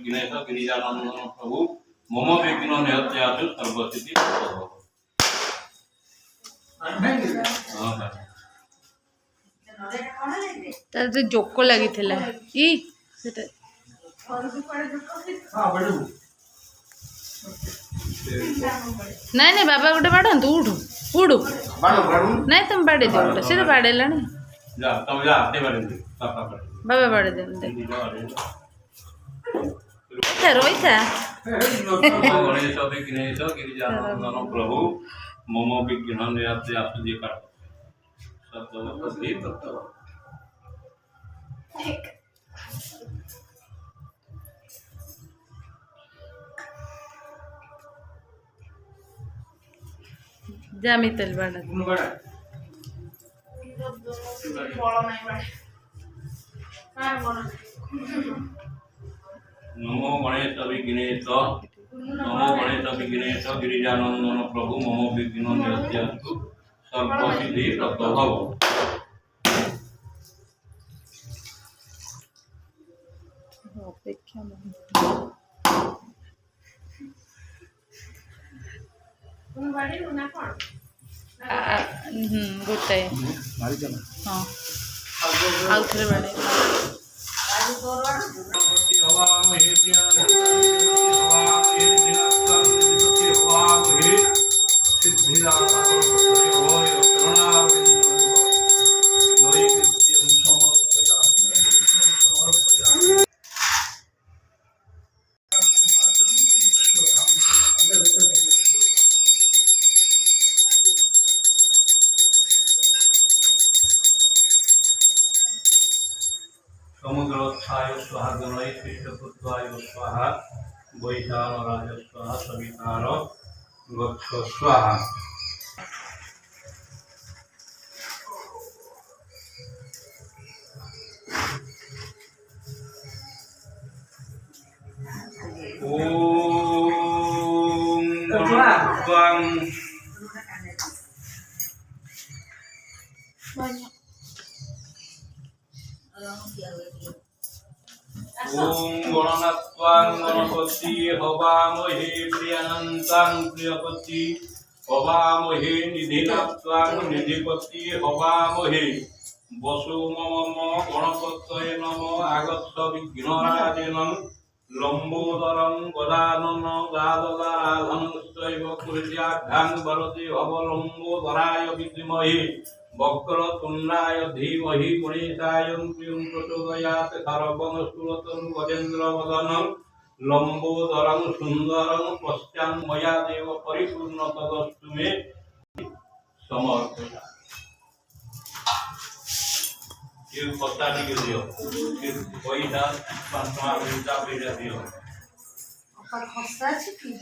विघ्नेश गिरिजानंदन प्रभु मम विघ्न निहत्यातु सर्वसिद्धि प्रदायक। तार जो जोक लगी थिला ई सेटा नहीं नहीं बाबा गोटे बाड़ू उठू उड़ू नहीं तुम बाड़े दो गोटे से बाड़ेला बाबा बाड़े दे रही था गणेश विघ्नेश गिरिजानंदन प्रभु मम विघ्न निहत्यातु सर्वसिद्धि प्रदायक। जामी तेल बाड़ा नमो गणेश विघ्नेश गिरिजानंदन प्रभु मम विघ्न निहत्यातु सर्वसिद्धि प्रदायक। अपेक्षा गोटे हाँ आउ थे बाड़े समुद्रोत्थाय स्वाहा गणय कृष्णपुत्राय स्वाहा वैशानराय स्वाहा सवितार गच्छ स्वाहा। ओम गणपं ओम गणनात्वां गणपति हवामहे प्रियानन्तां प्रियपति हवामहे निधिनात्वां निधिपति हवामहे वसु मम गणपतये नमो आगच्छ विघ्नराजेनं लम्बोदरं गदानन गादगाराधनश्चैव कुर्याद्धां वरदे अवलम्बोदराय विद्महे वक्रतुण्डाय धीमहि गणेशाय प्रचोदयात्। सर्वमस्तुतं गजेन्द्रवदनं लम्बोदरं सुन्दरं पश्चान् मया देव परिपूर्ण तदस्तु मे समर्पयामि। ये पत्ता टिके दियो पैसा 5 टका दियो।